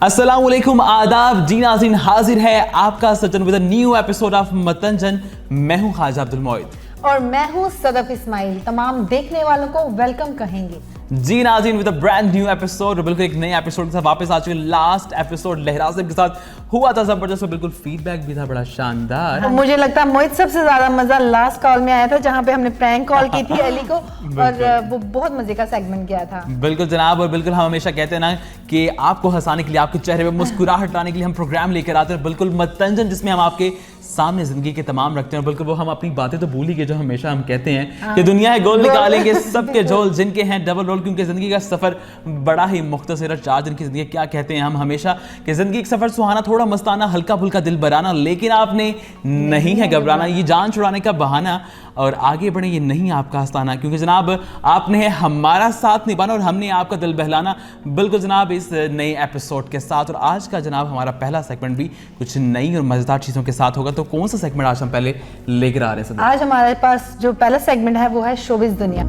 अस्सलामुअलैकुम, आदाब, जी नाज़रीन, हाजिर है आपका सज्जन विद न्यू एपिसोड ऑफ मतंजन। मैं हूं ख्वाजा अब्दुल मोइद और मैं हूं सदफ इस्माइल। तमाम देखने वालों को वेलकम कहेंगे। जी नाज़रीन, with a brand new episode, बिल्कुल एक नए एपिसोड के साथ वापस आ चुके। लास्ट एपिसोड लहराज के साथ हुआ था जबरदस्त, बिल्कुल फीडबैक भी था बड़ा शानदार। हाँ, मुझे लगता है मोहित सबसे ज्यादा मजा लास्ट कॉल में आया था, जहां पे हमने प्रैंक कॉल की थी अली को, और वो बहुत मजे का सेगमेंट गया था। बिल्कुल जनाब, और बिल्कुल हम हमेशा कहते हैं ना कि आपको हंसाने के लिए, आपके चेहरे पे मुस्कुराहट लाने के लिए हम प्रोग्राम लेकर आते हैं, बिल्कुल मतंजन, जिसमें हम आपके सामने जिंदगी के तमाम रखते हैं। बिल्कुल वो हम अपनी बातें तो भूल ही गए जो हमेशा हम कहते हैं कि दुनिया है गोल निकालेंगे सबके झोल, जिनके हैं डबल रोल, क्योंकि जिंदगी का सफर बड़ा ही मुख्तसर है। 4 दिन की जिंदगी क्या कहते हैं हम हमेशा कि जिंदगी का सफर सुहाना, थोड़ा मस्ताना, हल्का फुल्का दिल बराना, लेकिन आपने नहीं है घबराना, ये जान छुड़ाने का बहाना, और आगे बढ़े ये नहीं आपका आस्ताना, क्योंकि जनाब आपने है हमारा साथ निभाना और हमने आपका दिल बहलाना। बिल्कुल जनाब, इस नए एपिसोड के साथ, और आज का जनाब हमारा पहला सेगमेंट भी कुछ नई और मजेदार चीजों के साथ होगा। तो कौन सा सेगमेंट आज हम पहले लेकर आ रहे हैं? आज हमारे पास जो पहला सेगमेंट है वो है शोबिज दुनिया।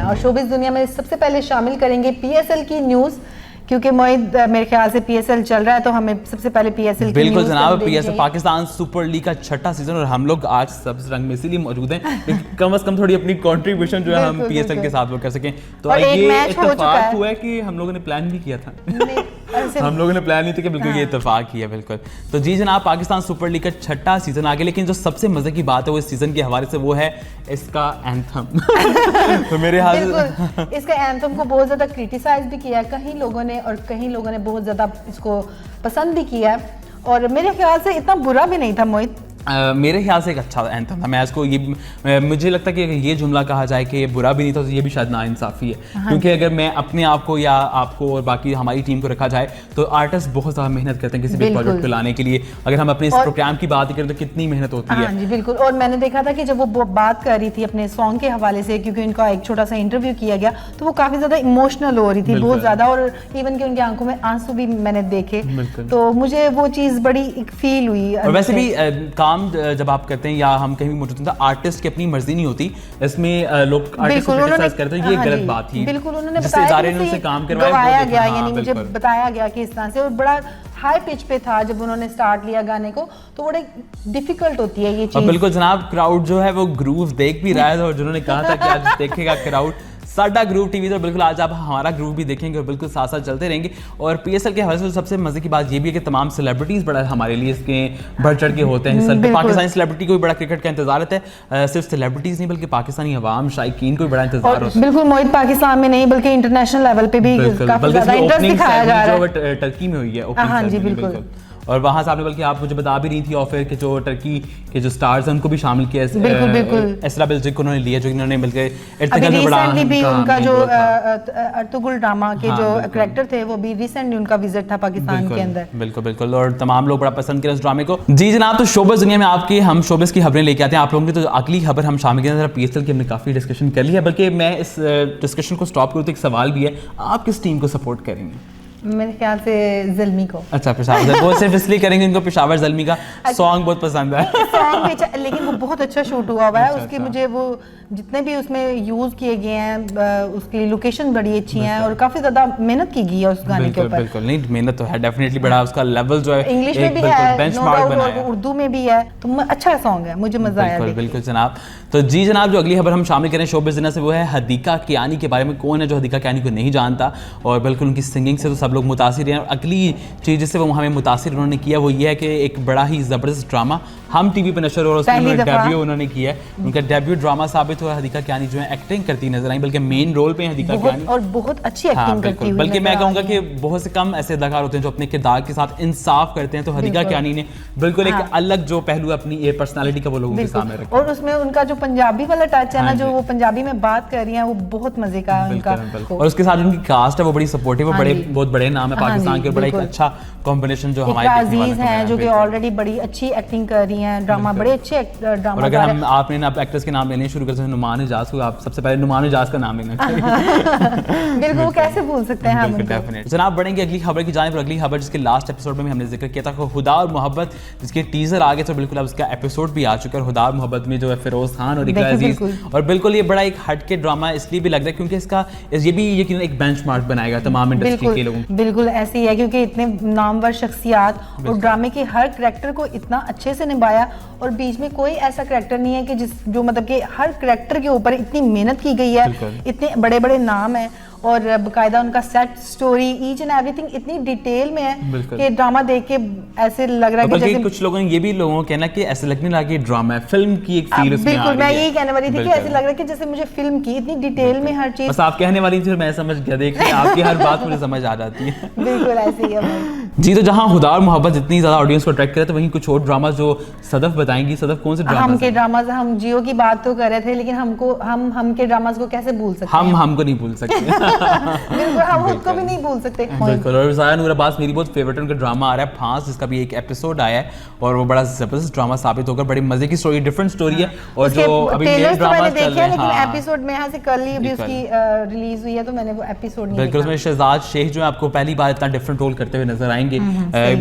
और शोबिज दुनिया में सबसे पहले शामिल करेंगे पीएसएल की न्यूज़, क्योंकि मोहित मेरे ख्याल से पीएसएल चल रहा है, तो हमें सबसे पहले पीएसएल की बिल्कुल जनाब, पीएसएल पाकिस्तान सुपर लीग का 6ठा सीजन, और हम लोग आज सब्ज रंग में इसीलिए मौजूद हैं कम से कम थोड़ी अपनी कंट्रीब्यूशन जो है हम पीएसएल के साथ वो कर सकें। तो ये इत्तेफाक हुआ है कि हम लोगों ने प्लान भी किया था हम लोगों ने प्लान नहीं था कि बिल्कुल ये इत्तेफाक ही है। बिल्कुल, तो जी जनाब, पाकिस्तान सुपर लीग का 6ठा सीजन आ गया, लेकिन जो सबसे मजे की बात है वो इस सीजन के हवाले से वो है इसका एंथम तो मेरे हाथ इसका एंथम को बहुत ज्यादा क्रिटिसाइज भी किया है कहीं लोगों ने, और कहीं लोगों ने बहुत ज्यादा इसको पसंद भी किया है, और मेरे ख्याल से इतना बुरा भी नहीं था मोहित। मेरे ख्याल से एक अच्छा एंथम था। मैं इसको ये मुझे लगता है कि ये जुमला कहा जाए कि ये बुरा भी नहीं था, तो ये भी शायद नाइंसाफ़ी है। क्योंकि अगर मैं अपने आप को या आपको और बाकी हमारी टीम को रखा जाए, तो आर्टिस्ट बहुत ज़्यादा मेहनत करते हैं किसी भी प्रोजेक्ट को लाने के लिए। अगर हम अपने इस प्रोग्राम की बात करें तो कितनी मेहनत होती है। जी बिल्कुल, और मैंने देखा था कि जब वो बात कर रही थी अपने सॉन्ग के हवाले से, क्योंकि उनका एक छोटा सा इंटरव्यू किया गया, तो वो काफ़ी ज़्यादा इमोशनल हो रही थी, बहुत ज़्यादा, और इवन कि उनकी आंखों में आंसू भी मैंने देखे, तो मुझे वो चीज़ बड़ी फील हुई। और वैसे भी काम जब आप करते हैं या हम कहीं भी मौजूद हैं, आर्टिस्ट की अपनी मर्जी नहीं होती, इसमें लोग आर्टिस्ट को क्रिटिसाइज करते हैं, ये गलत बात थी। बिल्कुल, उन्होंने बताया कि काम करवाया गया, यानी मुझे बताया गया कि इस तरह से, और बड़ा हाई पिच पे था जब उन्होंने स्टार्ट लिया गाने को, तो बड़े डिफिकल्ट होती है ये चीज। बिल्कुल जनाब, क्राउड जो है वो ग्रूव देख भी रहा है, और जिन्होंने कहा था कि आज देखेगा क्राउड साडा ग्रूव टीवी, तो बिल्कुल आज आप हमारा ग्रूव भी देखेंगे और बिल्कुल साथ साथ चलते रहेंगे। और पीएसएल के हवाले से सबसे मजे की बात ये भी है कि तमाम सेलिब्रिटीज बड़ा हमारे लिए इसके बढ़ चढ़ के होते हैं। पाकिस्तानी सेलिब्रिटी को भी बड़ा क्रिकेट का इंतजार रहता है, सिर्फ सेलिब्रिटीज नहीं बल्कि पाकिस्तानी अवाम शायकीन को भी बड़ा इंतजार होता है। बिल्कुल मोहित, पाकिस्तान में नहीं बल्कि इंटरनेशनल लेवल पे भी काफी ज्यादा इंटरेस्ट दिखाया जा रहा है। टर्की में हुई है। हाँ जी बिल्कुल, और वहाँ से आपने, बल्कि आप मुझे बता भी रही थी ऑफर के जो टर्की के जो स्टार्स हैं उनको भी शामिल किया। बिल्कुल एसरा बिल्जिक को उन्होंने लिया, जो इन्होंने बल्कि रिसेंटली भी उनका जो अर्तुगरुल ड्रामा के जो कैरेक्टर थे, वो भी रिसेंटली उनका विजिट था पाकिस्तान के अंदर। बिल्कुल, और तमाम लोग बड़ा पसंद किया उस ड्रामे को। जी जनाब, तो शोबिज़ दुनिया में आपकी हम शोबिज़ की खबरें लेके आते हैं आप लोगों की। तो अगली खबर हम शामिल किया, पीएसएल की हमने काफ़ी डिस्कशन कर लिया, बल्कि मैं इस डिस्कशन को स्टॉप करूँ तो एक सवाल भी है, आप किस टीम को सपोर्ट करेंगे? मेरे ख्याल से ज़ल्मी को। अच्छा, पेशावर, वो सिर्फ इसलिए करेंगे इनको पेशावर ज़ल्मी का सॉन्ग बहुत पसंद है सॉन्ग भी, लेकिन वो बहुत अच्छा शूट हुआ है। उसके मुझे वो जितने भी उसमें यूज किए गए हैं, उसकी लोकेशन बड़ी अच्छी है, और काफी ज्यादा मेहनत की गई है उस गाने के ऊपर। बिल्कुल, नहीं मेहनत तो है डेफिनेटली, बड़ा उसका लेवल जो है इंग्लिश में भी है, बेंचमार्क बनाया है, उर्दू में भी है, तो अच्छा सॉन्ग है, मुझे मजा आया। बिल्कुल जनाब, तो जी जनाब, जो अगली खबर हम शामिल करें शोबिज़ दुनिया से वो है हदीका कियानी के बारे में। कौन है जो हदीका कियानी को नहीं जानता, और बिल्कुल उनकी सिंगिंग से तो सब लोग मुतासिर हैं। अगली चीज़ जिससे वो हमें मुतासिर उन्होंने किया वो ये है कि एक बड़ा ही ज़बरदस्त ड्रामा हम टीवी पर नशर, और उसमें डेब्यू उन्होंने किया है। उनका डेब्यू ड्रामा साबित हुआ। हदीका कियानी जो है एक्टिंग करती नजर आई, बल्कि मेन रोल पे हदीका कियानी, और बहुत अच्छी एक्टिंग करती है। बल्कि मैं कहूँगा कि बहुत से कम ऐसे अदाकार होते हैं जो अपने किरदार के साथ इंसाफ करते हैं, तो हदीका कियानी ने बिल्कुल एक अलग जो पहलू अपनी पर्सनालिटी का वो लोगों के सामने रखा। और उसमें उनका जो पंजाबी वाला टच है ना, जो वो पंजाबी में बात कर रही है, वो बहुत मजे का है उनका। और उसके साथ उनकी कास्ट है वो बड़ी सपोर्टिव, वो बहुत बड़े नाम है पाकिस्तान के, बड़ा एक अच्छा कॉम्बिनेशन जो हमारे अजीज हैं जो कि ऑलरेडी बड़ी अच्छी एक्टिंग कर रही रही हैं, ड्रामा बड़े अच्छे ड्रामा। और अगर हम आपने ना एक्टर्स के नाम लेने शुरू करते हैं नुमान इजाज को, आप सबसे पहले नुमान इजाज का नाम लेना चाहिए। बिल्कुल, कैसे भूल सकते हैं हम। जनाब बढ़ेंगे अगली खबर की जानिब। अगली खबर जिसके लास्ट एपिसोड में भी हमने जिक्र किया था, खुदा और मोहब्बत, जिसके टीजर आ गए तो बिल्कुल अब उसका एपिसोड भी आ चुका है। खुदा और मोहब्बत में जो है फिरोज खान और इकरा अजीज, और बिल्कुल ये बड़ा एक हटके ड्रामा इसलिए भी लग रहा है क्योंकि इसका ये भी यकीनन एक बेंचमार्क बनाएगा तमाम इंडस्ट्री के लोगों। बिल्कुल ऐसे ही है, क्योंकि इतने नामवर शख्सियात और ड्रामे के हर करैक्टर को इतना अच्छे से निभाया, और बीच में कोई ऐसा करैक्टर नहीं है कि जो मतलब कि हर करैक्टर के ऊपर इतनी मेहनत की गई है, इतने बड़े बड़े नाम हैं, और बाकायदा उनका set, story, each and everything इतनी डिटेल में है कि ड्रामा देख के ऐसे लग रहा है कि जैसे कुछ लोगों ने ये भी लोगों को कहना कि ऐसे लगने लगा कि ड्रामा है, फिल्म की एक फील उसमें आ रही है। बिल्कुल, मैं यही कहने वाली थी कि ऐसे लग रहा है कि जैसे मुझे फिल्म की इतनी डिटेल में हर चीज। बस आप कहने वाली थी, मैं समझ गया, देखिए आपकी हर बात मुझे समझ आ जाती है। बिल्कुल ऐसे ही है जी। तो जहां खुदा और मोहब्बत इतनी ज्यादा ऑडियंस को अट्रैक्ट करे, तो वहीं कुछ और ड्रामा जो सदफ बताएंगी। सदफ कौन से ड्रामा? हम के ड्रामास, हम जियो की बात तो कर रहे थे, लेकिन हम के ड्रामास को कैसे भूल सकते हैं? हमको नहीं भूल सकते। हम खुद को भी नहीं भूल सकते। बिल्कुल। और ज़ाया नूर अब्बास, मेरी बहुत फेवरेट उनका ड्रामा आ रहा है फांस, जिसका भी एक एपिसोड आया है और वो बड़ा जबरदस्त ड्रामा साबित होकर बड़ी मजे की स्टोरी, डिफरेंट स्टोरी है। और जो अभी मेरे ड्रामा चल रहे हैं, लेकिन एपिसोड में यहाँ से कल ही अभी उसकी रिलीज हुई है, तो मैंने वो एपिसोड नहीं देखा। बिल्कुल, उसमें शहजाद शेख जो है आपको पहली बार इतना डिफरेंट रोल करते हुए नजर आएंगे।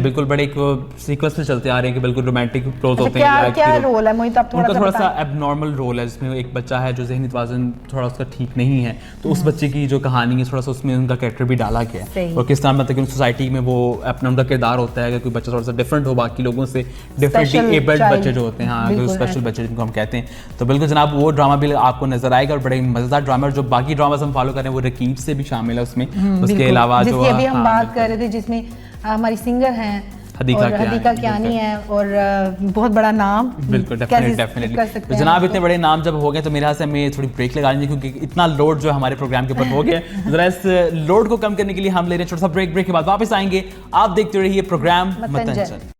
बिल्कुल बड़े एक सीक्वेंस में चलते आ रहे हैं कि बिल्कुल रोमांटिक रोल होते हैं। क्या रोल है मोहित, आप थोड़ा सा एबनॉर्मल रोल है, जिसमें एक बच्चा है जो ज़हनी तवाज़ुन थोड़ा उसका ठीक नहीं है, तो उस बच्चे की जो कहानी है थोड़ा सा उसमें उनका कैरेक्टर भी डाला गया है, और किस तरह मतलब सोसाइटी में वो अपना उनका किरदार होता है। अगर कोई बच्चा थोड़ा सा डिफरेंट हो बाकी लोगों से, डिफरेंटली एबल्ड बच्चे जो होते हैं, हाँ स्पेशल बच्चे जिनको हम कहते हैं, तो बिल्कुल जनाब वो ड्रामा भी आपको नजर आएगा और बड़े मजेदार ड्रामा। जो बाकी ड्रामास हम फॉलो कर रहे हैं वो रकीब से भी शामिल है उसमें। उसके अलावा जो अभी हम बात कर रहे थे जिसमें हमारी सिंगर हैं हदीका कियानी है, और बहुत बड़ा नाम। बिल्कुल, डेफिनेटली। तो जनाब इतने बड़े नाम जब हो गए तो मेरे हाथ से हमें थोड़ी ब्रेक लगा लेंगे, क्योंकि इतना लोड जो हमारे प्रोग्राम के ऊपर हो गया। जरा इस लोड को कम करने के लिए हम ले रहे हैं छोटा सा ब्रेक के बाद वापस आएंगे। आप देखते रहिए प्रोग्राम मतंजन।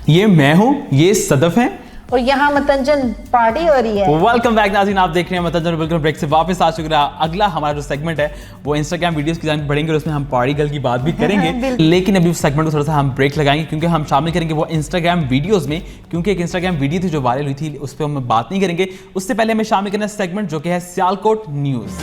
ये मैं हूं, ये सदफ है, और यहाँ मतंजन पार्टी हो रही है। वेलकम बैक नाज़रीन, आप देख रहे हैं मतंजन। बिल्कुल ब्रेक से वापस आ चुका है। अगला हमारा जो सेगमेंट है वो इंस्टाग्राम वीडियोस की जानिब बढ़ेंगे और उसमें हम पार्टी गर्ल की बात भी करेंगे। लेकिन अभी उस सेगमेंट को थोड़ा सा हम ब्रेक लगाएंगे, क्योंकि हम शामिल करेंगे वो इंस्टाग्राम वीडियोस में, क्योंकि एक इंस्टाग्राम वीडियो थी जो वायरल हुई थी, उस पर हम बात नहीं करेंगे। उससे पहले हमें शामिल करना सेगमेंट जो कि है सियालकोट न्यूज़।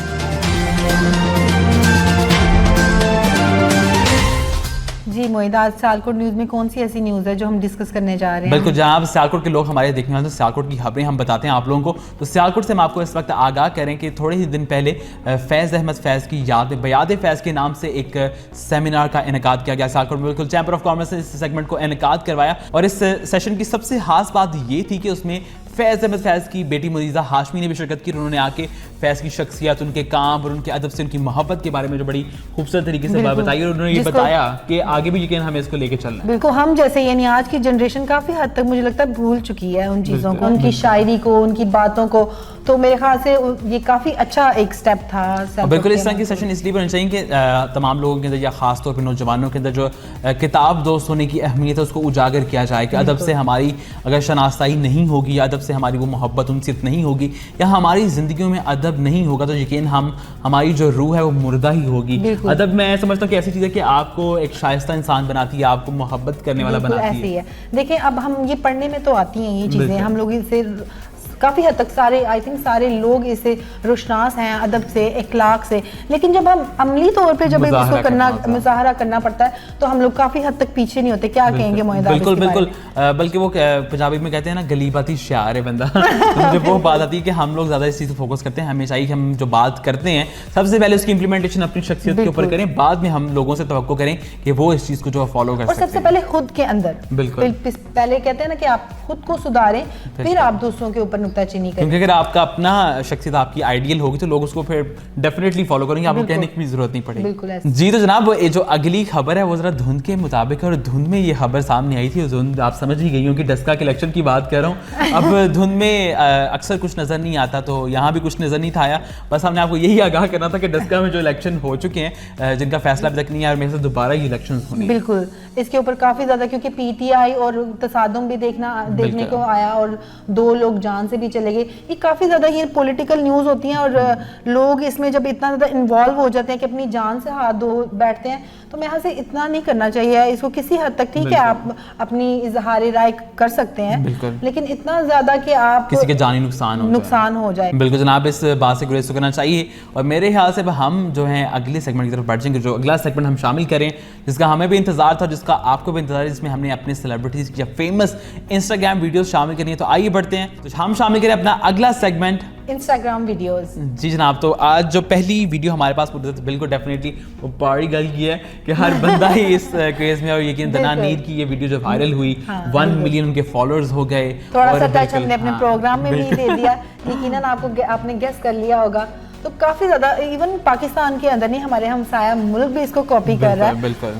जी मोहित, आज सियालकोट न्यूज़ में कौन सी ऐसी न्यूज़ है जो हम डिस्कस करने जा रहे हैं? बिल्कुल जनाब, सियालकोट के लोग हमारे देखने वाले, तो सियालकोट की खबरें हम बताते हैं आप लोगों को। तो सियालकोट से हम आपको इस वक्त आगाह करें कि थोड़े ही दिन पहले फैज़ अहमद फैज़ की बयाद फैज़ के नाम से एक सेमिनार का इनेकाद किया गया सियालकोट में। बिल्कुल चैम्बर ऑफ कॉमर्स ने इस सेगमेंट को इनेकाद करवाया, और इस सेशन की सबसे खास बात ये थी कि उसमें फैज़ अहमद फैज़ की बेटी मुनीज़ा हाशमी ने भी शिरकत की। उन्होंने आके फैज़ की शख्सियत, उनके काम और उनके अदब से उनकी मोहब्बत के बारे में जो बड़ी खूबसूरत तरीके से बात बताई, और उन्होंने ये बताया कि आगे भी यकीन हमें इसको लेके चलना है। बिल्कुल, हम जैसे यानी आज की जनरेशन काफी हद तक मुझे लगता है भूल चुकी है उन चीज़ों को, उनकी शायरी को, उनकी बातों को, तो मेरे ख्याल से ये काफ़ी अच्छा एक स्टेप था। बिल्कुल इस तरह की सेशन इसलिए बनना चाहिए कि तमाम लोगों के अंदर या ख़ास तौर पर नौजवानों के अंदर जो किताब दोस्त होने की अहमियत है उसको उजागर किया जाए कि अदब से हमारी अगर शनाख्ताई नहीं होगी, या अदब से हमारी वो मोहब्बत उनसे नहीं होगी, या हमारी ज़िंदगियों में अदब नहीं होगा, तो यकीन हमारी जो रूह है वो मुर्दा ही होगी। अदब मैं समझता हूँ कि ऐसी चीज़ है कि आपको एक शाइस्ता इंसान बनाती है, आपको मोहब्बत करने वाला बनाती है। देखिए अब हम ये पढ़ने में तो आती हैं ये चीज़ें, हम लोग इसे काफ़ी हद तक सारे आई थिंक सारे लोग इससे रोशनास हैं अदब से, इखलाक से, लेकिन जब हम अमली तौर पे जब इसको करना मुजाहरा करना पड़ता है तो हम लोग काफ़ी हद तक पीछे नहीं होते। क्या कहेंगे मोहित? बिल्कुल बिल्कुल, बल्कि वो पंजाबी में कहते हैं ना, गलीबाती शायर है बंदा। तो मुझे वो बात आती है कि हम लोग ज़्यादा इस चीज़ पर फोकस करते हैं। हमें चाहिए कि हम जो बात करते हैं सबसे पहले उसकी इंप्लीमेंटेशन अपनी शख्सियत के ऊपर करें, बाद में हम लोगों से तवक्को करें कि वो इस चीज़ को जो फॉलो कर सकें। सबसे पहले खुद के अंदर, बिल्कुल पहले कहते हैं ना कि आप खुद को सुधारें, फिर आप दूसरों के ऊपर नुक्ताचीनी करें। क्योंकि अगर आपका अपना शख्सियत आपकी आइडियल होगी तो लोग उसको फिर डेफिनेटली फॉलो करेंगे, आपको कहने की भी जरूरत नहीं पड़ेगी। बिल्कुल ऐसे। जी तो जनाब, ये जो अगली खबर है वो जरा धुंध के मुताबिक है, और धुंध में ये खबर सामने आई थी, धुंध आप समझ ही गई हो कि डस्का के इलेक्शन की बात कर रहा हूँ। अब धुंध में अक्सर कुछ नजर नहीं आता, तो यहाँ भी कुछ नजर नहीं था आया। बस हमने आपको यही आगाह करना था कि डस्का में जो इलेक्शन हो चुके हैं, जिनका फैसला अभी तक नहीं आया, और मेरे से दोबारा ये इलेक्शन होने। बिल्कुल, इसके ऊपर काफी ज्यादा, क्योंकि पीटीआई और तसादुम भी देखने को आया और 2 लोग जान से भी चले गए। ये काफी ज्यादा ये पॉलिटिकल न्यूज होती हैं, और लोग इसमें जब इतना ज्यादा इन्वॉल्व हो जाते हैं कि अपनी जान से हाथ धो बैठते हैं, तो मैं यहाँ से इतना नहीं करना चाहिए। इसको किसी हद तक ठीक है, आप अपनी इजहार राय कर सकते हैं, लेकिन इतना ज्यादा कि आप किसी के जानी नुकसान हो जाए। बिल्कुल जनाब, इस बात से गुरेज करना चाहिए। और मेरे ख्याल से हम जो है अगले सेगमेंट की तरफ बढ़ जाएंगे। जो अगला सेगमेंट हम शामिल करें, जिसका हमें भी इंतजार था, जिसका आपको भी इंतजार है, जिसमें हमने अपने सेलिब्रिटीज या फेमस इंस्टाग्राम वीडियोस शामिल करनी है, तो आइए बढ़ते हैं। तो हम शामिल करें अपना अगला सेगमेंट, इंस्टाग्राम वीडियोस। जी जनाब, तो आज जो पहली वीडियो हमारे पास पहुंची थी, बिल्कुल डेफिनेटली वो पारी गर्ल की है कि हर बंदा ही इस क्रेज में, और यकीन दनानीर की ये वीडियो जो वायरल हुई, 1 मिलियन उनके फॉलोअर्स हो गए। थोड़ा सा टच हमने अपने प्रोग्राम में भी दे दिया, यकीनन आपने गेस कर लिया होगा। तो काफी ज्यादा, इवन पाकिस्तान के अंदर नहीं, हमारे हमसाया मुल्क भी इसको कॉपी कर रहा है,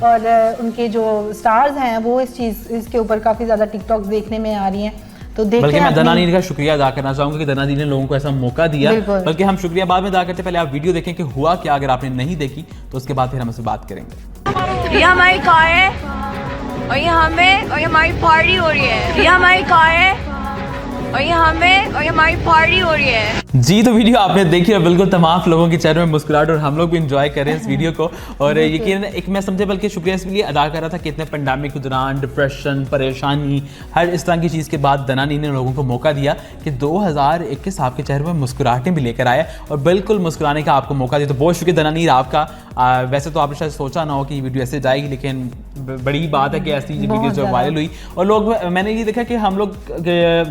और उनके जो स्टार्स हैं वो इसके ऊपर काफी ज्यादा टिकटॉक देखने में आ रही हैं। तो बल्कि मैं दनानीर का शुक्रिया अदा करना चाहूंगा कि दनानीर ने लोगों को ऐसा मौका दिया। बल्कि हम शुक्रिया बाद में अदा करते, पहले आप वीडियो देखें कि हुआ क्या। अगर आपने नहीं देखी तो उसके बाद फिर हम इससे बात करेंगे। ये हमारी कार है, और ये हमें, और ये हमारी पार्टी हो रही है। ये हमारी कार है, और ये हमें, और ये हमारी पार्टी हो रही है। जी तो वीडियो आपने देखी, और बिल्कुल तमाम लोगों के चेहरे में मुस्कुराहट, और हम लोग भी एंजॉय कर रहे हैं इस वीडियो को। और यकीन एक मैं समझे, बल्कि शुक्रिया इसलिए अदा कर रहा था कि इतने पेंडेमिक के दौरान डिप्रेशन, परेशानी, हर इस तरह की चीज़ के बाद दनानी ने लोगों को मौका दिया कि 2021 आपके चेहरे में मुस्कुराहटें भी लेकर आया, और बिल्कुल मुस्कुराने का आपको मौका दिया। तो बहुत शुक्रिया दनानीर आपका। वैसे तो आपने शायद सोचा ना हो कि ये वीडियो ऐसे जाएगी, लेकिन बड़ी बात है कि ऐसी वीडियो जो वायरल हुई, और लोग, मैंने ये देखा कि हम लोग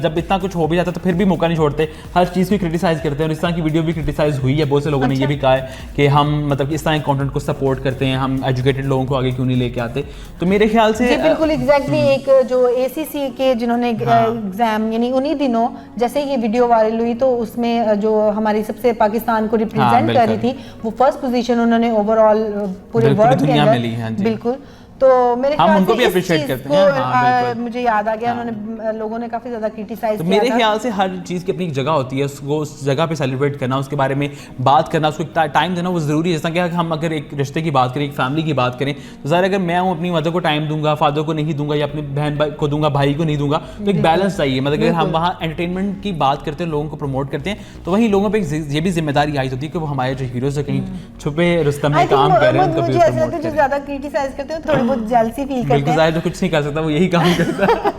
जब इतना कुछ हो भी जाता तो फिर भी मौका नहीं छोड़ते, हर चीज़ को क्रिटिसाइज करते हैं। और इस तरह की वीडियो भी क्रिटिसाइज हुई है, बहुत से लोगों ने ये भी कहा है कि हम मतलब इस तरह के कंटेंट को सपोर्ट करते हैं, हम एजुकेटेड लोगों को आगे क्यों नहीं लेके आते। तो मेरे ख्याल से बिल्कुल एग्जैक्टली, एक जो ACC के जिन्होंने एग्जाम, यानी उन्हीं दिनों जैसे ये वीडियो वायरल हुई, तो उसमें जो हमारी सबसे पाकिस्तान को रिप्रेजेंट कर रही थी, वो फर्स्ट पोजीशन उन्होंने ओवरऑल पूरे वर्ल्ड के अंदर। बिल्कुल, तो मेरे ख्याल उनको से भी अप्रिशिएट करते हैं। मुझे याद आ गया, उन्होंने लोगों ने काफी ज्यादा क्रिटिसाइज तो किया। मेरे ख्याल से हर चीज़ की अपनी एक जगह होती है, उसको उस जगह पे सेलिब्रेट करना, उसके बारे में बात करना, उसको टाइम देना वो ज़रूरी है। जैसा कि हम अगर एक रिश्ते की बात करें, एक फैमिली की बात करें, तो ज़रा अगर मैं हूँ अपनी मदर को टाइम दूंगा, फादर को नहीं दूंगा, या अपनी बहन को दूंगा, भाई को नहीं दूंगा, तो एक बैलेंस चाहिए। मतलब अगर हम वहाँ एंटरटेनमेंट की बात करते हैं, लोगों को प्रमोट करते हैं, तो वहीं लोगों पर ये भी जिम्मेदारी आई होती है कि वो हमारे जो हीरोज है कहीं छुपे रुस्तम में काम कर रहे हैं, मुझे ऐसा लगता है जो ज्यादा क्रिटिसाइज करते हैं थोड़ी बहुत जेलसी फील बिल्कुल जाहिर तो कुछ नहीं कर सकता, वो यही काम करता है।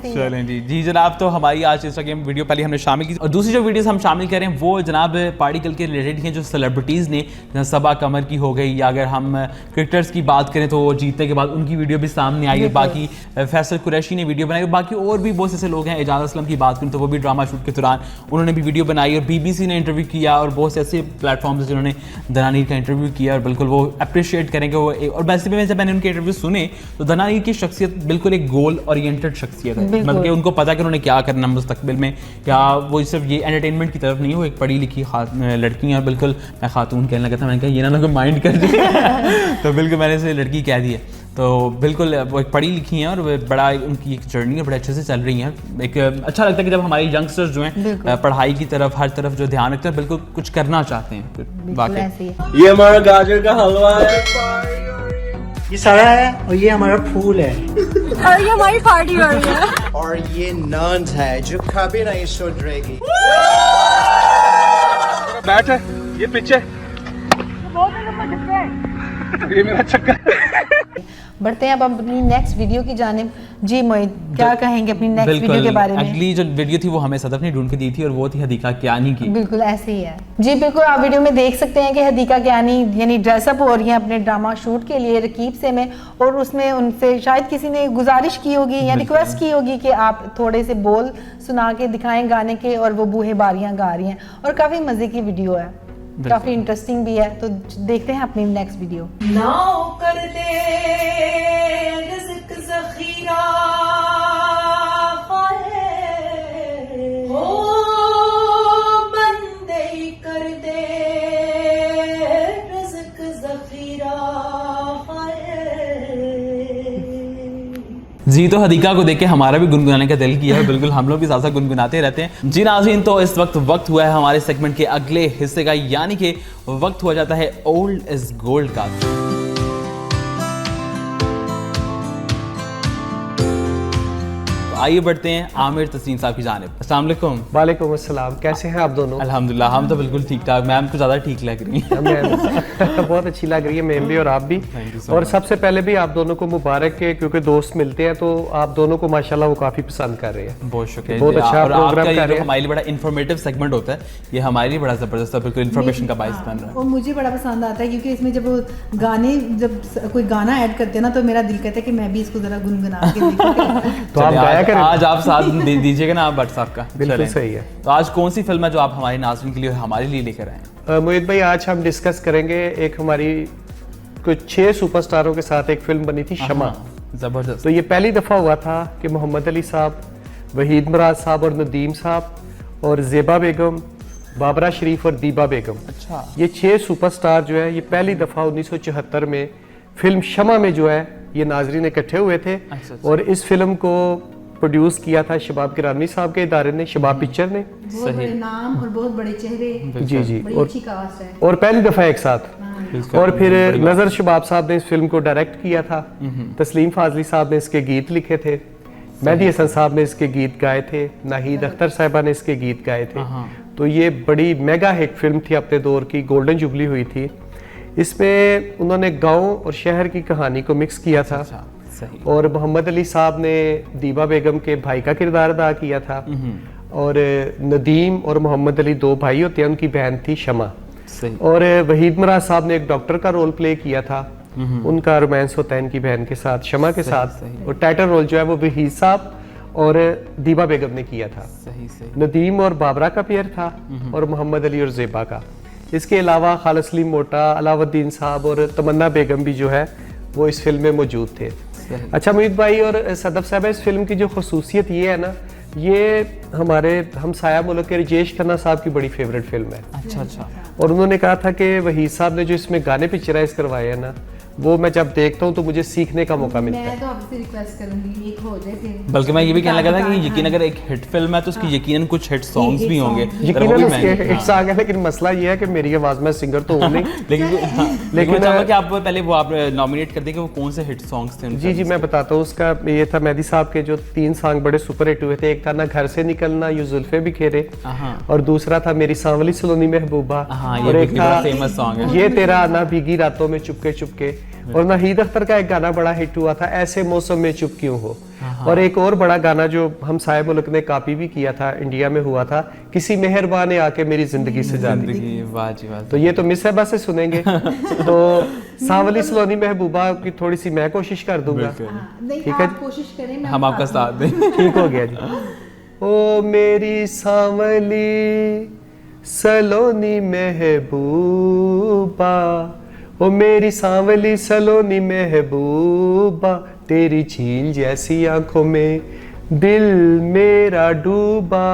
चलें जी जनाब, तो हमारी आज इंस्टाग्राम वीडियो पहले हमने शामिल की, और दूसरी जो वीडियोस हम शामिल करें वो जनाब पार्टी कल के रिलेटेड हैं, जो सेलिब्रिटीज़ ने, सबा कमर की हो गई, या अगर हम क्रिकेटर्स की बात करें तो जीतने के बाद उनकी वीडियो भी सामने आई, और बाकी फैसल कुरैशी ने वीडियो बनाई, और बाकी और भी बहुत से लोग हैं। एजाज असलम की बात करें तो वो भी ड्रामा शूट के दौरान उन्होंने भी वीडियो बनाई, और BBC ने इंटरव्यू किया, और बहुत से ऐसे प्लेटफॉर्म्स हैं जिन्होंने दनानीर का इंटरव्यू किया, और बिल्कुल वो अप्रिशिएट करेंगे वो। और वैसे भी जब मैंने उनके इंटरव्यू सुने तो दनानीर की शख्सियत बिल्कुल एक गोल ओरिएंटेड शख्सियत है, मतलब कि उनको पता है कि उन्होंने क्या करना मुस्तकबिल में, क्या वो सिर्फ ये एंटरटेनमेंट की तरफ नहीं है, वो एक पढ़ी लिखी लड़की है। और बिल्कुल मैं खातून कहने लगा था, मैंने कहा ये ना माइंड कर दिया तो बिल्कुल मैंने इसे लड़की कह दी है। तो बिल्कुल वो एक पढ़ी लिखी हैं, और बड़ा उनकी एक जर्नी है, बड़े अच्छे से चल रही हैं। एक अच्छा लगता है कि जब हमारे यंगस्टर्स जो हैं पढ़ाई की तरफ, हर तरफ जो ध्यान रखते हैं, बिल्कुल कुछ करना चाहते हैं। वाकई ये हमारा गाजर का हलवा है, ये सारा है, और ये हमारा फूल है, और ये हमारी पार्टी हो रही है, और ये नॉन्स है जो कभी नहीं सुधरेगी। बैठ है ये पीछे, ये मेरा चक्कर। बढ़ते हैं अब अपनी नेक्स्ट वीडियो की जानिब। जी मोहित, क्या कहेंगे अपनी नेक्स्ट वीडियो के बारे में? अगली जो वीडियो थी वो हमें सदफ ने ढूंढ के दी थी, और वो थी हदीका कियानी की। बिल्कुल ऐसे ही है जी, बिल्कुल आप वीडियो में देख सकते हैं कि हदीका कियानी यानी ड्रेसअप हो रही हैं अपने ड्रामा शूट के लिए रकीब से में, और उसमें उनसे शायद किसी ने गुजारिश की होगी या रिक्वेस्ट की होगी कि आप थोड़े से बोल सुना के दिखाएं गाने के, और वो बूहे बारियां गा रही हैं, और काफी मजे की वीडियो है, काफी इंटरेस्टिंग भी है। तो देखते हैं अपनी नेक्स्ट वीडियो। नाव कर दे रिज़्क़ ज़ख़ीरा जी, तो हदीका को देख के हमारा भी गुनगुनाने का दिल किया है। बिल्कुल, हम लोग भी साथ साथ गुनगुनाते रहते हैं। जी नाज़रीन, तो इस वक्त हुआ है हमारे सेगमेंट के अगले हिस्से का, यानी कि वक्त हुआ जाता है ओल्ड इज गोल्ड का। आइए बढ़ते हैं आमिर तस्लीम साहब की जानिब। अस्सलाम वालेकुम। वालेकुम अस्सलाम, कैसे हैं आप दोनों? अल्हम्दुलिल्लाह, हम तो बिल्कुल ठीक ठाक। मैम को ज़्यादा ठीक लग रही है। मैम बहुत अच्छी लग रही है, मैम भी और आप भी। और सबसे पहले भी आप दोनों को मुबारक है, क्योंकि दोस्त मिलते हैं तो आप दोनों को माशाल्लाह वो काफ़ी पसंद कर रहे हैं। बहुत शुक्रिया। बहुत अच्छा और प्रोग्राम आपका कर ये रहे जो हैं। हमारे लिए बड़ा इन्फॉर्मेटिव सेगमेंट होता है, ये हमारे लिए बड़ा ज़बरदस्त है, बिल्कुल इन्फॉर्मेशन का बाइस बन रहा है। और मुझे बड़ा पसंद आता है क्योंकि इसमें जब कोई गाना ऐड करते हैं ना, तो मेरा दिल कहता है कि मैं भी इसको जरा गुनगुना के देखूं। तो आप चलिए, गाया करें। आज आप साथ दीजिएगा ना आप व्हाट्सएप का। बिल्कुल चलें। सही है। तो आज कौन सी फिल्म है जो आप हमारे नाज़रीन के लिए हमारे लिए लेकर आए? मोहित भाई, आज हम डिस्कस करेंगे एक हमारी कुछ 6 सुपरस्टारों के साथ एक फिल्म बनी थी, शमा। ज़बरदस्त। तो ये पहली दफ़ा हुआ था कि मोहम्मद अली साहब, वहीद मराज साहब और नदीम साहब और ज़ेबा बेगम, बाबरा शरीफ और दीबा बेगम, अच्छा, ये 6 सुपरस्टार जो है ये पहली दफ़ा 1974 में फिल्म शमा में जो है ये नाजरीन इकट्ठे हुए थे। अच्छा। और इस फिल्म को प्रोड्यूस किया था शबाब किरानी साहब के इदारे ने, शबाब पिक्चर ने। बहुत बड़े नाम और बहुत बड़े चेहरे, जी जी। बड़ी और अच्छी कास्ट है। और पहली दफ़ा एक साथ। और फिर नज़र शबाब साहब ने इस फिल्म को डायरेक्ट किया था। तस्लीम फाजली साहब ने इसके गीत लिखे थे। मेहदी हसन साहब ने इसके गीत गाए थे। नाहीद अख्तर साहिबा ने इसके गीत गाए थे। तो ये बड़ी मेगा हिट फिल्म थी अपने दौर की, गोल्डन जुबली हुई थी। इसमें उन्होंने गांव और शहर की कहानी को मिक्स किया था। सही। और मोहम्मद अली साहब ने दीबा बेगम के भाई का किरदार अदा किया था। और नदीम और मोहम्मद अली 2 भाई होते हैं, उनकी बहन थी शमा। सही। और वहीद मराज साहब ने एक डॉक्टर का रोल प्ले किया था। उनका रोमांस होता है इनकी बहन के साथ, शमा के साथ। और टाइटल रोल जो है वो वहीद साहब और दीबा बेगम ने किया था। सही सही। नदीम और बाबरा का पेयर था और मोहम्मद अली और ज़ेबा का। इसके अलावा खालिद सलीम मोटा, अलाउद्दीन साहब और तमन्ना बेगम भी जो है वो इस फिल्म में मौजूद थे। अच्छा मोहित भाई और सदफ साहब, इस फिल्म की जो खसूसियत ये है ना, ये हमारे हमसाया मुल्क के राजेश खन्ना साहब की बड़ी फेवरेट फिल्म है। अच्छा अच्छा। और उन्होंने कहा था कि वहीद साहब ने जो इसमें गाने पिक्चराइज करवाए हैं ना, वो मैं जब देखता हूँ तो मुझे सीखने का मौका मिलता है। मैं तो आपसे रिक्वेस्ट करूंगी एक हो जाए फिर। बल्कि मैं ये भी कहने लगा था कि यकीन अगर एक हिट फिल्म है तो उसकी यकीनन कुछ हिट सॉन्ग्स भी होंगे। यकीनन उसके हिट्स आ गए, लेकिन मसला ये है कि मेरी आवाज में सिंगर तो हूँ नहीं। लेकिन मैं चाहूँगा कि आप पहले वो आप नॉमिनेट कर दें कि वो कौन से हिट सॉन्ग्स थे। जी जी, मैं बताता हूँ। उसका ये था मेहदी साहब के जो 3 सॉन्ग बड़े सुपर हिट हुए थे। एक था ना घर से निकलना, यू जुल्फे भी खेरे, और दूसरा था मेरी सांवली सलोनी महबूबा, और एक था फेमस सॉन्ग है ये तेरा आना भीगी रातों में चुपके चुपके, और नाहीद अख्तर का एक गाना बड़ा हिट हुआ था, ऐसे मौसम में चुप क्यों हो। और एक और बड़ा गाना जो हम साहिब मुल्क ने कॉपी भी किया था, इंडिया में हुआ था, किसी मेहरबान ने आके मेरी जिंदगी सजा दी। वाह जी वाह। तो ये तो मिस सहबा से सुनेंगे। तो सांवली सलोनी महबूबा की थोड़ी सी मैं कोशिश कर दूंगा। ठीक है, कोशिश करें, मैं हम आपका साथ दें। ठीक हो गया जी। ओ मेरी सांवली सलोनी महबूबा, ओ मेरी सांवली सलोनी महबूबा, तेरी झील जैसी आंखों में दिल मेरा डूबा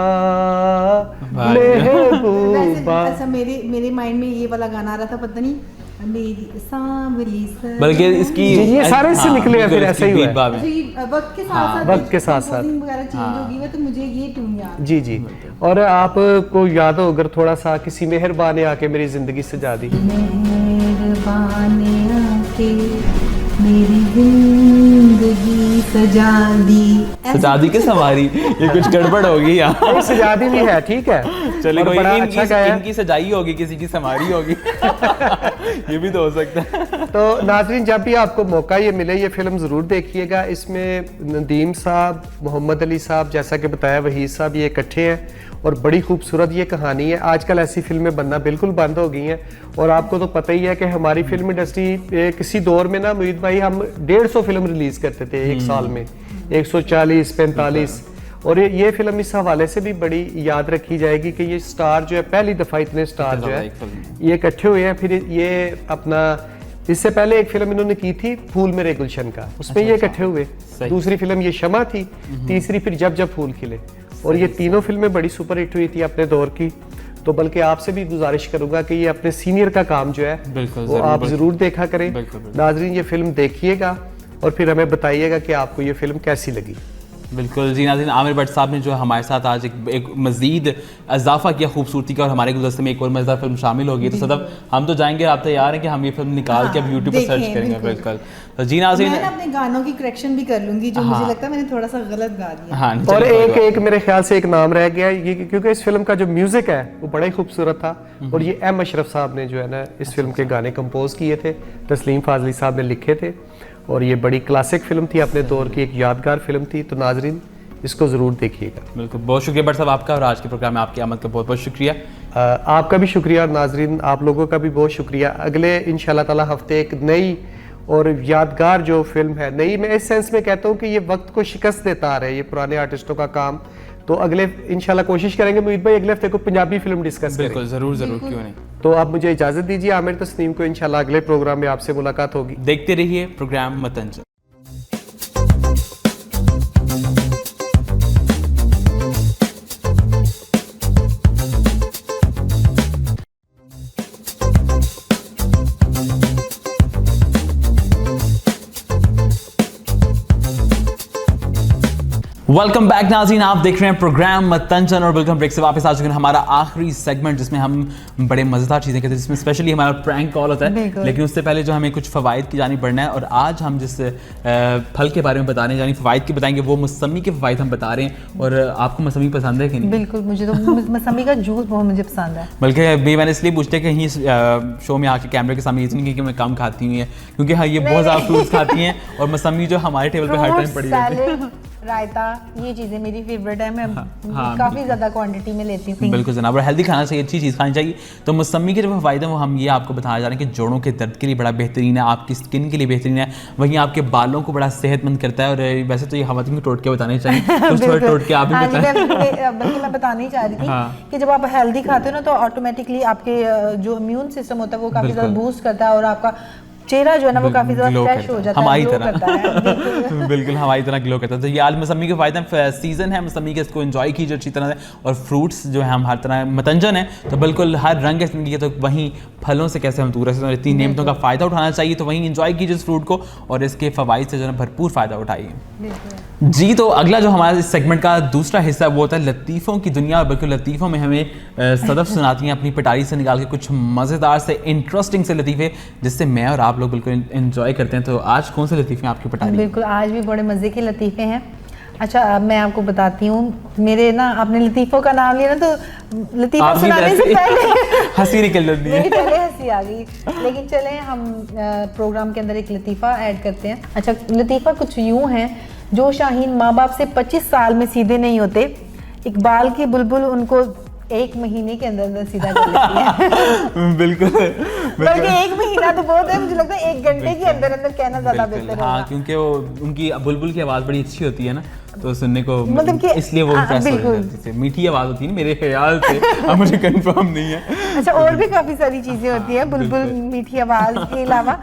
महबूबा। अच्छा, मेरे माइंड में ये वाला गाना आ रहा था, पता नहीं मेरी सांवली बल्कि इसकी ये सारे से निकले हैं, फिर ऐसा ही हुआ है। वक्त के साथ साथ वक्त के साथ साथ वगैरह चेंज होगी है, तो मुझे ये ट्यून याद। जी जी। और आपको याद हो अगर थोड़ा सा, किसी मेहरबान ने आके मेरी जिंदगी सजा दी। मेहरबान ने आके मेरी जिंदगी सजा दी के सवारी, ये कुछ गड़बड़ होगी यहाँ। ये सजादी भी है, ठीक है। चलिए, और कोई बड़ा इनकी, अच्छा गाया। इनकी सजाई होगी, किसी की समारी होगी। ये भी तो हो सकता है। तो नाज़रीन, जब भी आपको मौका ये मिले ये फिल्म ज़रूर देखिएगा। इसमें नदीम साहब, मोहम्मद अली साहब, जैसा कि बताया वहीद साहब, ये इकट्ठे हैं और बड़ी खूबसूरत ये कहानी है। आजकल ऐसी फिल्में बनना बिल्कुल बंद हो गई हैं। और आपको तो पता ही है कि हमारी फिल्म इंडस्ट्री किसी दौर में ना मोहित भाई, हम 150 फिल्म रिलीज करते थे एक साल में, 140, 45। और ये फिल्म इस हवाले से भी बड़ी याद रखी जाएगी कि ये स्टार जो है, पहली दफ़ा इतने स्टार जो है ये इकट्ठे हुए हैं। फिर ये अपना, इससे पहले एक फिल्म इन्होंने की थी फूल मेरे गुलशन का, उसमें ये इकट्ठे हुए। दूसरी फिल्म ये शमा थी, तीसरी फिर जब जब फूल खिले। और ये तीनों फिल्में बड़ी सुपर हिट हुई थी अपने दौर की। तो बल्कि आपसे भी गुजारिश करूंगा कि ये अपने सीनियर का काम जो है वो आप जरूर देखा करें। नाजरीन, ये फिल्म देखिएगा और फिर हमें बताइएगा कि आपको ये फिल्म कैसी लगी। बिल्कुल जी नाज़रीन, आमिर भट्ट साहब ने जो हमारे साथ आज एक मज़ीद इजाफा किया खूबसूरती का, और हमारे गुलदस्ते में एक और मज़ेदार फिल्म शामिल होगी। तो सदफ हम तो जाएंगे, आप तैयार हैं कि हम ये फिल्म निकाल के अब यूट्यूब पर सर्च करेंगे? बिल्कुल। तो जी नाज़रीन, मैं अपने गानों की करेक्शन भी कर लूंगी, जो मुझे लगता है मैंने थोड़ा सा गलत गा दिया। हाँ, और एक मेरे ख्याल से एक नाम रह गया ये, क्योंकि इस फिल्म का जो म्यूजिक है वो बड़ा ही खूबसूरत था, और ये एम अशरफ साहब ने जो है ना इस फिल्म के गाने कंपोज किए थे, तस्लीम फाजली साहब ने लिखे थे, और ये बड़ी क्लासिक फिल्म थी, अपने दौर की एक यादगार फिल्म थी। तो नाजरीन इसको ज़रूर देखिएगा। बिल्कुल, बहुत शुक्रिया भट्ट साहब आपका, और आज के प्रोग्राम में आपकी आमद का बहुत बहुत शुक्रिया। आपका भी शुक्रिया, और नाजरीन आप लोगों का भी बहुत शुक्रिया। अगले इंशाल्लाह ताला हफ्ते एक नई और यादगार जो फिल्म है, नई मैं इस सेंस में कहता हूँ कि ये वक्त को शिकस्त देता आ रहा है, ये पुराने आर्टिस्टों का काम। तो अगले इंशाल्लाह कोशिश करेंगे मुहित भाई अगले हफ्ते को पंजाबी फिल्म डिस्कस करें। बिल्कुल, ज़रूर ज़रूर, क्यों नहीं। तो आप मुझे इजाज़त दीजिए, आमिर तस्नीम को इंशाल्लाह अगले प्रोग्राम में आपसे मुलाकात होगी। देखते रहिए प्रोग्राम मतंजन। वेलकम बैक नाज़रीन, आप देख रहे हैं प्रोग्राम मतंजन, और बिल्कुल ब्रेक से वापस आ चुके हैं हमारा आखिरी सेगमेंट, जिसमें हम बड़े मज़ेदार चीज़ें करते हैं, जिसमें स्पेशली हमारा प्रैंक कॉल होता है। लेकिन उससे पहले जो हमें कुछ फ़वाइद की जानी बढ़ना है, और आज हम जिस फल के बारे में बताने यानी फ़वाइद की बताएंगे, वो मौसमी के फ़वाइद हम बता रहे हैं। और आपको मौसमी पसंद है कि नहीं? बिल्कुल, मुझे तो मौसमी का जूस बहुत मुझे पसंद है। बल्कि अभी मैंने इसलिए पूछते कि कहीं शो में आके कैमरे के सामने इसलिए कि मैं कम खाती हूँ, क्योंकि हाँ ये बहुत ज़्यादा फ्रूट्स खाती हैं, और मौसमी जो हमारे टेबल पे हर टाइम पड़ी रहती है। रायता, ये चीज़ें मेरी फेवरेट है, मैं काफ़ी ज़्यादा क्वांटिटी में लेती हूँ। बिल्कुल जनाब, और हेल्दी खाना चाहिए, अच्छी चीज़ खानी चाहिए। तो मौसमी के जो फ़ायदे हैं वो हम ये आपको बताना जा रहे हैं कि जोड़ों के दर्द के लिए बड़ा बेहतरीन है, आपकी स्किन के लिए बेहतरीन है, वहीं आपके बालों को बड़ा सेहतमंद करता है। और वैसे तो ये खवातीन को टोटके बताने चाहिए, कुछ थोड़े टोटके आप भी बताएं। बल्कि मैं बताना ही चाह रही थी कि जब आप हेल्दी खाते हो ना, तो ऑटोमेटिकली आपके जो इम्यून सिस्टम होता है वो काफ़ी ज़्यादा बूस्ट करता है, और आपका चेहरा जो है ना वो काफी ज्यादा फ्रेश हो जाता है, हमारी ग्लो तरह करता है। बिल्कुल हमारी तरह ग्लो करता है। तो ये आज मौसमी के फायदे, सीजन है मौसमी के, इसको एंजॉय कीजिए अच्छी तरह से। और फ्रूट्स जो है हम हर तरह मतंजन है, तो बिल्कुल हर रंग है जिंदगी, तो वहीं फलों से कैसे हम दूर रह सकते हैं, इतनी नेमतों का फायदा उठाना चाहिए, तो वहीं एंजॉय कीजिए इस फ्रूट को, और इसके फवाइद से जो है भरपूर फायदा उठाइए। जी, तो अगला जो हमारा इस सेगमेंट का दूसरा हिस्सा वो होता है लतीफ़ों की दुनिया। और बिल्कुल लतीफ़ों में हमें सदफ सुनाती हैं अपनी पिटारी से निकाल के कुछ मज़ेदार से इंटरेस्टिंग से लतीफ़े, जिससे मैं और आप लोग बिल्कुल एंजॉय करते हैं। तो आज कौन से लतीफ़े हैं आपकी पिटारी? बिल्कुल, आज भी बड़े मज़े के लतीफ़े हैं। अच्छा, मैं आपको बताती हूँ, मेरे ना आपने लतीफ़ों का नाम लिया ना, तो लतीफ़ा सुनाने से पहले हंसी निकल जाती है, मेरी पहले हंसी आ गई। लेकिन चलें हम प्रोग्राम के अंदर एक लतीफ़ा ऐड करते हैं। अच्छा, लतीफ़ा कुछ यूँ है, जो शाहीन माँ बाप से 25 साल में सीधे नहीं होते, इकबाल की बुलबुल उनको 1 महीने के अंदर अंदर सीधा कर लेती है। बिल्कुल, बल्कि 1 महीना तो बहुत है, मुझे लगता है 1 घंटे के अंदर अंदर कहना ज्यादा बेहतर है। हाँ, क्योंकि वो उनकी बुलबुल की आवाज़ बड़ी अच्छी होती है ना, तो सुनने को मतलब कि इसलिए वो इम्प्रेस हो जाती है। मीठी आवाज़ होती है ना मेरे ख्याल से, अब मुझे कंफर्म नहीं है। अच्छा, और भी काफी सारी चीजें होती हैं बुलबुल मीठी आवाज के अलावा।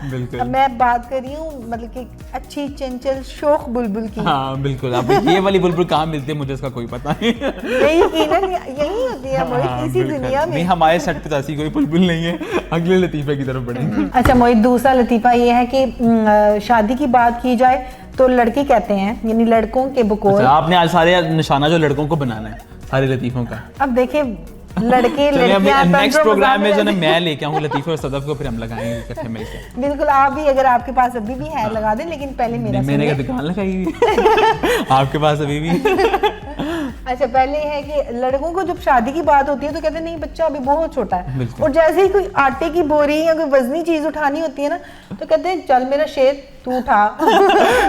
अब मैं बात कर रही हूँ मतलब कि अच्छी चंचल शौक बुलबुल की। हाँ बिल्कुल, अब ये वाली बुलबुल कहाँ मिलती है मुझे इसका कोई पता नहीं। यकीनन यही होती है मोहित, इसी दुनिया में। नहीं, हमारे सेट पे तो ऐसी कोई बुलबुल नहीं है। अगले लतीफे की तरफ बढ़ेंगे। अच्छा मोहित, दूसरा लतीफा ये है कि शादी की बात की जाए तो लड़के कहते हैं, यानी लड़कों के बकौल। अच्छा, आपने आज सारे निशाना जो लड़कों को बनाना है सारे लतीफों का। अब देखिए लड़के लड़कियां नेक्स्ट प्रोग्राम में जो ना मैं लेके आऊंगा लतीफे और सदफ को, फिर हम लगाएंगे इकट्ठे मिलकर। बिल्कुल, आप भी अगर आपके पास अभी भी है लगा दें, लेकिन पहले मेरा मैंने क्या दुकान लगाई हुई आपके पास अभी भी? अच्छा, पहले है कि लड़कों को जब शादी की बात होती है तो कहते हैं नहीं बच्चा अभी बहुत छोटा है, और जैसे ही कोई आटे की बोरी या कोई वजनी चीज उठानी होती है ना, तो कहते हैं चल मेरा शेर तू उठा।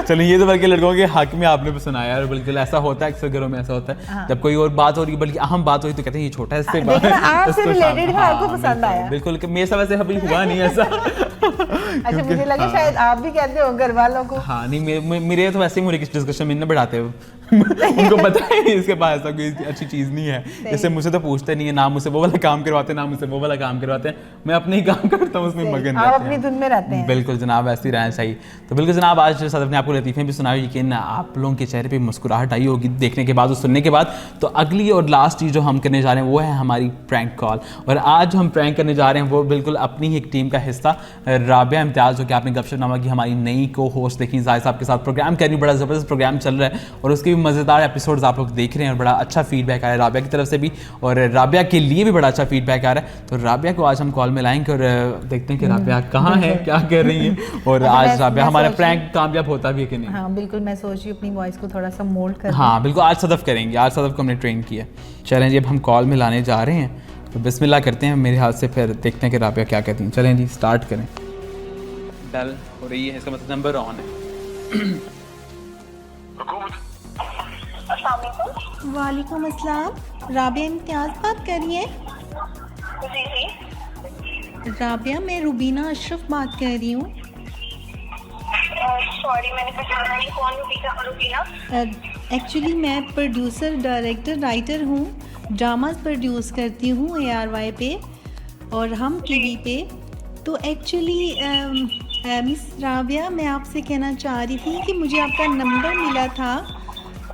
चलो, ये तो बल्कि लड़कों के हक में आपने भी सुनाया, और बिल्कुल ऐसा होता है, अक्सर घरों में ऐसा होता है। जब कोई और बात हो रही है, बल्कि अहम बात हो रही, तो कहते हैं ये छोटा है, इससे आपसे रिलेटेड है, आपको पसंद आया। बिल्कुल, मेरे साथ वैसे अभी हुआ नहीं ऐसा। अच्छा, मुझे लगा शायद आप भी कहते हो घर वालों को। हाँ नहीं, मेरे तो वैसे ही मुझे किस डिस्कशन में न बढ़ाते हो। उनको पता है इसके पास ऐसा कोई अच्छी चीज़ नहीं है, जैसे मुझसे तो पूछते नहीं है, ना मुझसे वो वाला काम करवाते ना मुझसे वो वाला काम करवाते हैं, मैं अपने ही काम करता हूँ, उसमें मगन आप रहते अपनी हैं। धुन में रहते हैं। बिल्कुल जनाब, ऐसे ही रहना चाहिए। तो बिल्कुल जनाब, आज सदफ ने आपको लतीफ़ें भी सुनाई, यकीन आप लोगों के चेहरे पे मुस्कुराहट आई होगी देखने के बाद और सुनने के बाद। तो अगली और लास्ट चीज़ जो हम करने जा रहे हैं वो है हमारी प्रैंक कॉल, और आज जो हम प्रैंक करने जा रहे हैं वो बिल्कुल अपनी ही एक टीम का हिस्सा राबिया इम्तियाज़, जो कि आपने गपशप नामा की हमारी नई को होस्ट देखी, जाहिद साहब के साथ प्रोग्राम कर रही, बड़ा ज़बरदस्त प्रोग्राम चल रहा है और उसके भी मज़ेदार एपिसोड्स आप लोग देख रहे हैं और बड़ा अच्छा फीडबैक आया राबिया की तरफ से भी, और राबिया के लिए भी बड़ा अच्छा फीडबैक आ रहा है। तो राबिया को आज हम कॉल में लाएंगे और देखते हैं कि राबिया कहाँ है, क्या कर रही है, और आज राबिया हमारा प्रैंक कामयाब होता भी है कि नहीं। हाँ बिल्कुल, मैं सोच रही हूँ अपनी वॉइस को थोड़ा सा मोल्ड कर। हाँ बिल्कुल, आज सदफ करेंगे, आज सदफ को हमने ट्रेन किया। चलें जी, अब हम कॉल में लाने जा रहे हैं, तो बिस्मिल्लाह करते हैं मेरे हाथ से, फिर देखते हैं कि राबिया क्या कहती हैं। चलें जी, स्टार्ट करें। डल हो रही है, इसका मतलब नंबर ऑन है। वालेकुम अस्सलाम, राबिया इम्तियाज़ बात कर रही है? जी जी। राबिया, मैं रुबीना अशरफ बात कर रही हूँ। सॉरी, मैंने पहचाना नहीं, कौन रुबीना? एक्चुअली मैं प्रोड्यूसर, डायरेक्टर, राइटर हूँ, ड्रामास प्रोड्यूस करती हूँ ARY पे और हम TV पे। तो एक्चुअली मिस राबिया, मैं आपसे कहना चाह रही थी कि मुझे आपका नंबर मिला था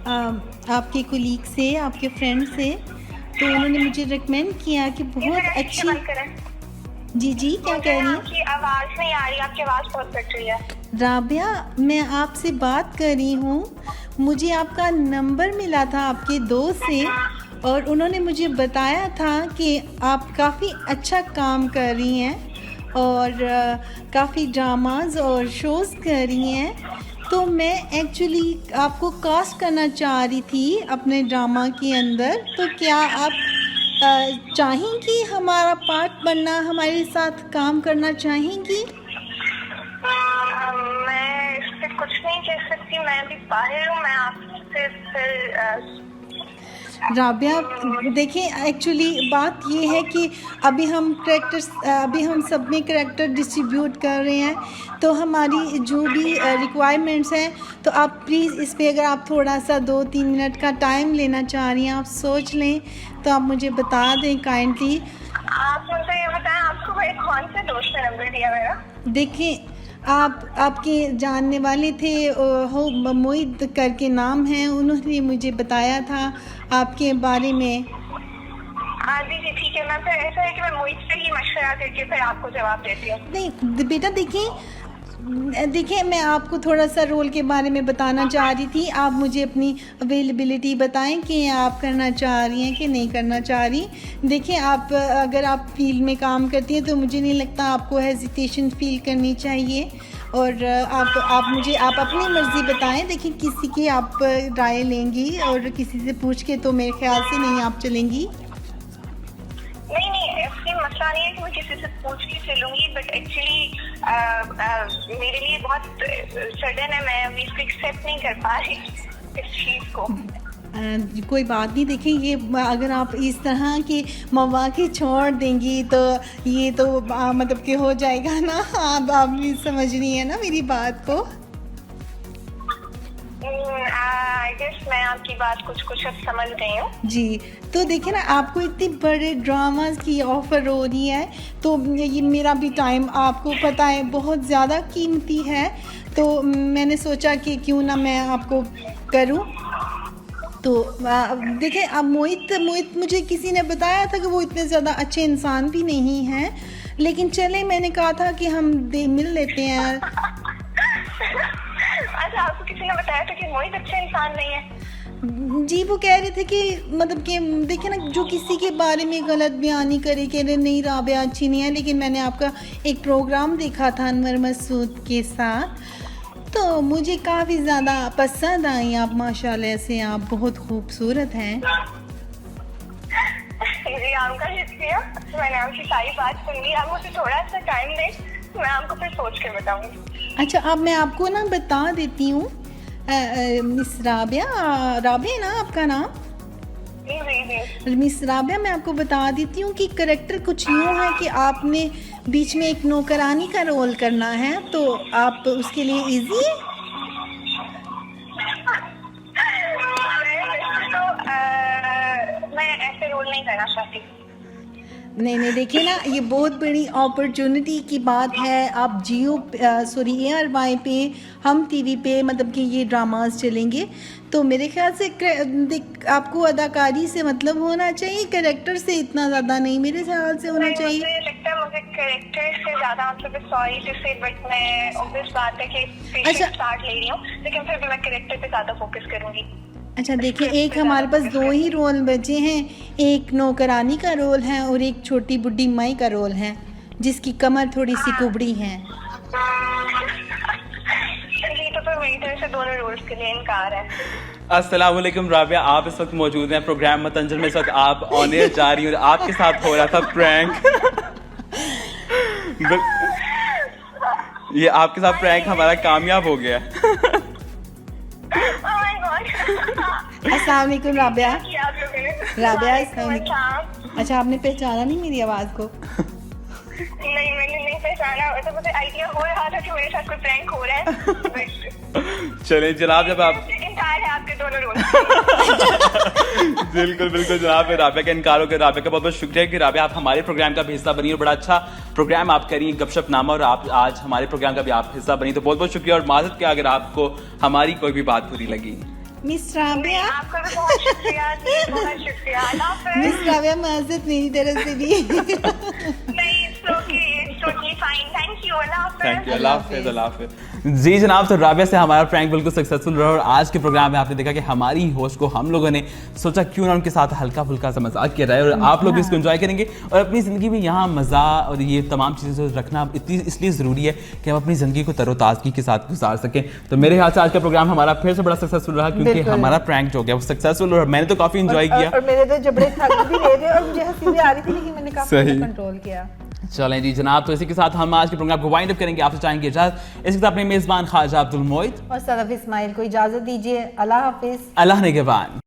आपके कोलीग से, आपके फ्रेंड से, तो उन्होंने मुझे रिकमेंड किया कि बहुत अच्छी। जी जी, क्या कह रही हैं? आपकी आवाज़ नहीं आ रही, आपकी आवाज़ बहुत कट रही है। राबिया, मैं आपसे बात कर रही हूँ, मुझे आपका नंबर मिला था आपके दोस्त से और उन्होंने मुझे बताया था कि आप काफ़ी अच्छा काम कर रही हैं और काफ़ी ड्रामाज और शोज़ कर रही हैं। तो मैं एक्चुअली आपको कास्ट करना चाह रही थी अपने ड्रामा के अंदर, तो क्या आप चाहेंगी हमारा पार्ट बनना, हमारे साथ काम करना चाहेंगी? मैं इस पर कुछ नहीं कह सकती, मैं अभी बाहर हूँ, मैं आपसे फिर राबिया देखिए, एक्चुअली बात ये है कि अभी हम सब में करैक्टर डिस्ट्रीब्यूट कर रहे हैं, तो हमारी जो भी रिक्वायरमेंट्स हैं, तो आप प्लीज़ इस पे अगर आप थोड़ा सा 2-3 मिनट का टाइम लेना चाह रही हैं, आप सोच लें, तो आप मुझे बता दें काइंडली। आप मुझे ये बताएं, आपको मेरे कौन से दोस्त ने नंबर दिया मेरा? देखिए, आपके जानने वाले थे, हो मोहित करके नाम है, उन्होंने मुझे बताया था आपके बारे में। जी जी, ठीक है। मैं फिर ऐसा है कि मैं मोहित से ही मशवरा करके फिर आपको जवाब देती हूँ। नहीं बेटा, देखिए मैं आपको थोड़ा सा रोल के बारे में बताना चाह रही थी। आप मुझे अपनी अवेलेबिलिटी बताएं कि आप करना चाह रही हैं कि नहीं करना चाह रही। देखिए, अगर आप फील्ड में काम करती हैं तो मुझे नहीं लगता आपको हेजिटेशन फील करनी चाहिए, और आप अपनी मर्ज़ी बताएं। देखिए, किसी की आप राय लेंगी और किसी से पूछ के तो मेरे ख्याल से नहीं आप चलेंगी। नहीं, ऐसी मसला नहीं है कि मैं किसी से पूछ के चलूँगी, बट एक्चुअली मेरे लिए बहुत सडन है, मैं अभी इसको एक्सेप्ट नहीं कर पा रही इस चीज़ को। कोई बात नहीं। देखिए, ये अगर आप इस तरह के मौके छोड़ देंगी तो ये तो मतलब कि हो जाएगा ना, आप भी समझ रही हैं ना मेरी बात को। आई गेस मैं आपकी बात कुछ अब समझ गई हूँ। जी, तो देखिए ना, आपको इतने बड़े ड्रामास की ऑफ़र हो रही है, तो ये मेरा भी टाइम आपको पता है बहुत ज़्यादा कीमती है, तो मैंने सोचा कि क्यों ना मैं आपको करूँ। तो देखिए, अब मोहित मुझे किसी ने बताया था कि वो इतने ज़्यादा अच्छे इंसान भी नहीं हैं, लेकिन चले, मैंने कहा था कि हम मिल लेते हैं। अच्छा, आपको किसी ने बताया था कि मोहित अच्छा इंसान नहीं है? जी, वो कह रहे थे कि मतलब कि देखिए ना, जो किसी के बारे में गलत बयानी करे कि नहीं राबिया अच्छी नहीं है, लेकिन मैंने आपका एक प्रोग्राम देखा था अनवर मसूद के साथ, तो मुझे काफ़ी ज़्यादा पसंद आई आप, माशाल्लाह से आप बहुत खूबसूरत हैं। जी, आपका शुक्रिया, मैंने आपकी सारी बात सुन ली। आप मुझे थोड़ा सा टाइम दें, मैं आपको फिर सोच के बताऊंगी। अच्छा, अब मैं आपको ना बता देती हूँ, मिस राबिया ना आपका नाम? जी। मिस राबिया, मैं आपको बता देती हूँ कि करैक्टर कुछ यूँ है कि आपने बीच में एक नौकरानी का रोल करना है, तो आप उसके लिए इजी है? करना चाहती। नहीं देखिए ना, ये बहुत बड़ी अपॉर्चुनिटी की बात है। आप जियो ARY पे, हम टीवी पे मतलब कि ये ड्रामास चलेंगे, तो मेरे ख्याल से आपको अदाकारी से मतलब होना चाहिए, कैरेक्टर से इतना ज़्यादा नहीं मेरे ख्याल से होना चाहिए। मुझे लगता है मुझे कैरेक्टर से ज़्यादा, मतलब सॉरी टू से, बट मैं ऑब्वियस बात है कि पेशेंट स्टार्ट ले रही हूँ, लेकिन फिर भी मैं कैरेक्टर पे ज़्यादा फोकस करूँगी। अच्छा देखिए, एक हमारे पास 2 ही रोल बचे हैं, एक नौकरानी का रोल है और एक छोटी बुड्ढी माई का रोल है जिसकी कमर थोड़ी सी कुबड़ी है। चलिए, तो फिर मेरी तरफ से दोनों रोल्स के लिए इनकार है। अस्सलाम वालेकुम राबिया, आप इस वक्त मौजूद हैं प्रोग्राम मतंजन में। इस वक्त आप ऑन एयर जा रही हैं और आपके साथ हो रहा था प्रैंक। ये आपके साथ प्रैंक हमारा कामयाब हो गया। अस्सलाम वालेकुम राबिया। राबिया, अच्छा, अच्छा आपने पहचाना नहीं मेरी आवाज़ को? नहीं, मैंने नहीं पहचाना। तो मुझे आइडिया हो रहा था कि मेरे साथ कोई प्रैंक हो रहा है। चले जनाब, जब आप इनकार है आपके दोनों रोल। बिल्कुल जनाब, राबिया का इनकार हो गया। राबिया का बहुत बहुत शुक्रिया कि राबिया आप हमारे प्रोग्राम का भी हिस्सा बनी और बड़ा अच्छा प्रोग्राम आप करिए गपशप नामा, और आप आज हमारे प्रोग्राम का भी आप हिस्सा बनी, तो बहुत बहुत शुक्रिया। और माजरत क्या अगर आपको हमारी कोई भी बात बुरी लगी। मिस राबिया, आपका भी बहुत शुक्रिया, बहुत शुक्रिया। मिस राबिया, माजरत मेरी तरफ से भी। नहीं, it's totally fine. Thank you. Thank you, अल्लाह हाफिज़। जी जनाब, तो राबिया से हमारा प्रैंक बिल्कुल सक्सेसफुल रहा और आज के प्रोग्राम में आपने देखा कि हमारी होस्ट को हम लोगों ने सोचा क्यों ना उनके साथ हल्का फुल्का सा मजाक किया जाए, और आप लोग इसको एंजॉय करेंगे। और अपनी ज़िंदगी में यहाँ मज़ा और ये तमाम चीज़ें रखना इसलिए ज़रूरी है कि हम अपनी ज़िंदगी को तरोताज़गी के साथ गुजार सकें। तो मेरे ख्याल से आज का प्रोग्राम हमारा फिर से बड़ा सक्सेसफुल रहा, क्योंकि हमारा प्रैंक जो हो गया वो सक्सेसफुल, और मैंने तो काफ़ी इंजॉय किया। और मेरे तो जबड़े थक भी रहे थे और मुझे हंसी भी आ रही थी, लेकिन मैंने काफी कंट्रोल किया। चलें जी जनाब, तो इसी के साथ हम आज के प्रोग्राम को वाइंड अप करेंगे। आपसे चाहेंगे इजाजत। इसके साथ अपने मेजबान ख्वाजा अब्दुल मोइद और सदफ इस्माइल को इजाजत दीजिए। अल्लाह हाफिज। अल्लाह निगहबान।